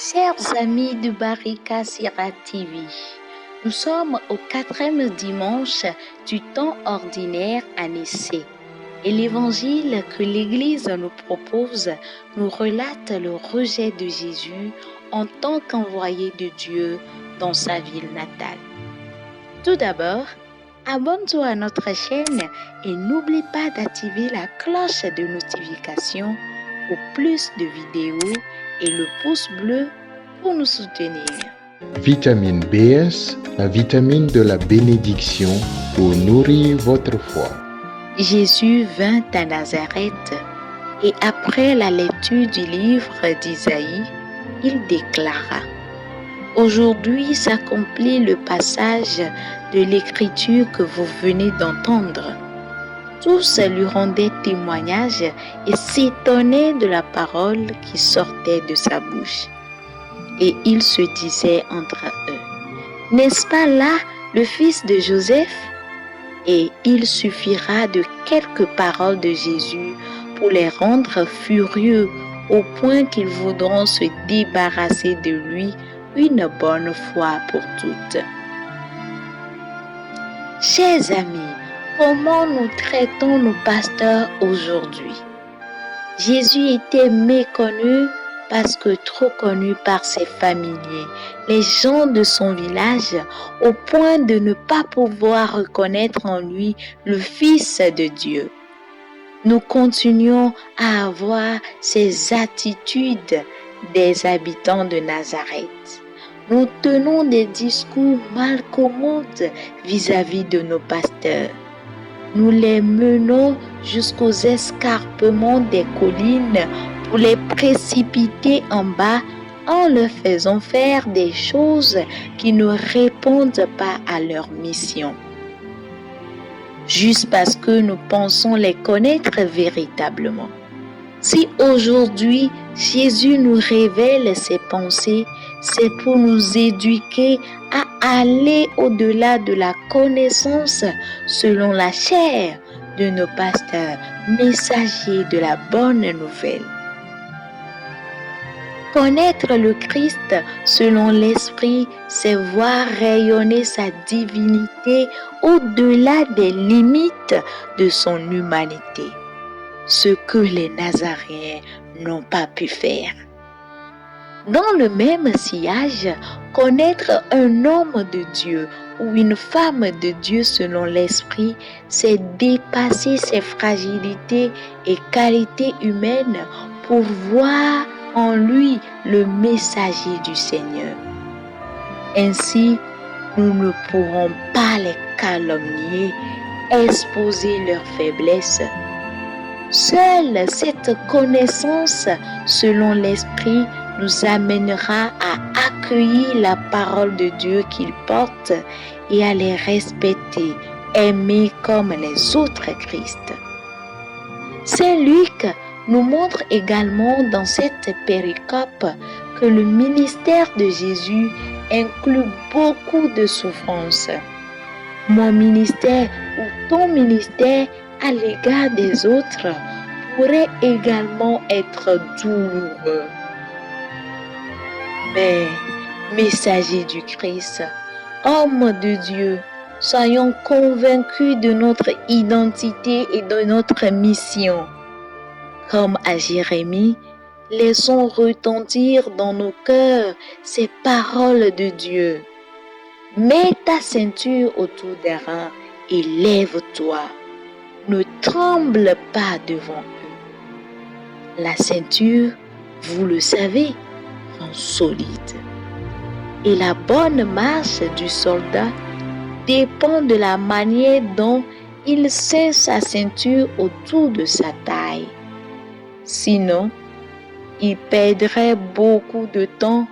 Chers amis de Barika Sira TV, nous sommes au 4e dimanche du temps ordinaire année C. Et l'évangile que l'Église nous propose nous relate le rejet de Jésus en tant qu'envoyé de Dieu dans sa ville natale. Tout d'abord, abonne-toi à notre chaîne et n'oublie pas d'activer la cloche de notification pour plus de vidéos et le pouce bleu pour nous soutenir. Vitamine BS, la vitamine de la bénédiction pour nourrir votre foi. Jésus vint à Nazareth et après la lecture du livre d'Isaïe, il déclara: Aujourd'hui s'accomplit le passage de l'écriture que vous venez d'entendre. Tous lui rendaient témoignage et s'étonnaient de la parole qui sortait de sa bouche. Et ils se disaient entre eux: N'est-ce pas là le fils de Joseph? Et il suffira de quelques paroles de Jésus pour les rendre furieux au point qu'ils voudront se débarrasser de lui une bonne fois pour toutes. Chers amis, comment nous traitons nos pasteurs aujourd'hui? Jésus était méconnu parce que trop connu par ses familiers, les gens de son village, au point de ne pas pouvoir reconnaître en lui le Fils de Dieu. Nous continuons à avoir ces attitudes des habitants de Nazareth. Nous tenons des discours malcommodes vis-à-vis de nos pasteurs. Nous les menons jusqu'aux escarpements des collines pour les précipiter en bas en leur faisant faire des choses qui ne répondent pas à leur mission. Juste parce que nous pensons les connaître véritablement. Si aujourd'hui Jésus nous révèle ses pensées, c'est pour nous éduquer à aller au-delà de la connaissance selon la chair de nos pasteurs, messagers de la bonne nouvelle. Connaître le Christ selon l'Esprit, c'est voir rayonner sa divinité au-delà des limites de son humanité, ce que les Nazaréens n'ont pas pu faire. Dans le même sillage, connaître un homme de Dieu ou une femme de Dieu selon l'Esprit, c'est dépasser ses fragilités et qualités humaines pour voir en lui le messager du Seigneur. Ainsi, nous ne pourrons pas les calomnier, exposer leurs faiblesses. Seule cette connaissance selon l'Esprit nous amènera à accueillir la parole de Dieu qu'ils portent et à les respecter, aimer comme les autres Christ. Saint Luc nous montre également dans cette péricope que le ministère de Jésus inclut beaucoup de souffrances. Mon ministère ou ton ministère à l'égard des autres pourrait également être douloureux. Mais, messager du Christ, homme de Dieu, soyons convaincus de notre identité et de notre mission. Comme à Jérémie, laissons retentir dans nos cœurs ces paroles de Dieu. Mets ta ceinture autour des reins et lève-toi. Ne tremble pas devant eux. La ceinture, vous le savez, rend solide. Et la bonne marche du soldat dépend de la manière dont il ceint sa ceinture autour de sa taille. Sinon, il perdrait beaucoup de temps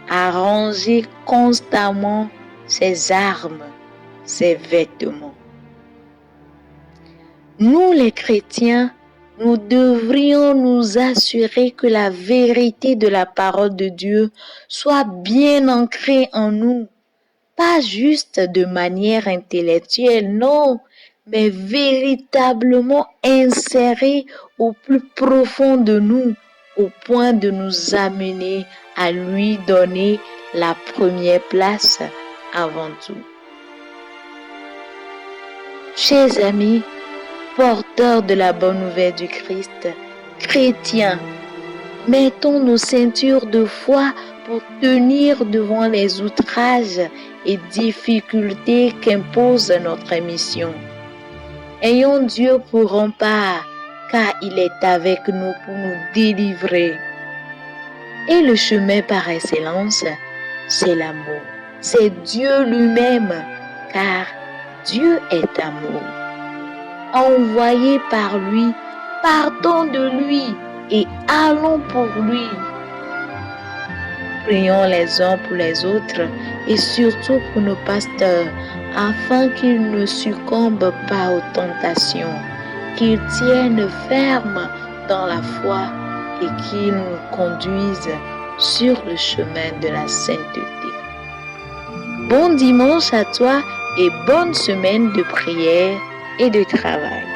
à ranger constamment ses armes, ses vêtements. Nous les chrétiens, nous devrions nous assurer que la vérité de la parole de Dieu soit bien ancrée en nous, pas juste de manière intellectuelle, non, mais véritablement insérée au plus profond de nous, au point de nous amener à lui donner la première place avant tout. Chers amis, porteurs de la bonne nouvelle du Christ, chrétiens, mettons nos ceintures de foi pour tenir devant les outrages et difficultés qu'impose notre mission. Ayons Dieu pour rempart, car il est avec nous pour nous délivrer. Et le chemin par excellence, c'est l'amour. C'est Dieu lui-même, car Dieu est amour. Envoyés par lui, partons de lui et allons pour lui. Prions les uns pour les autres et surtout pour nos pasteurs, afin qu'ils ne succombent pas aux tentations, qu'ils tiennent ferme dans la foi et qu'ils nous conduisent sur le chemin de la sainteté. Bon dimanche à toi et bonne semaine de prière et de travail.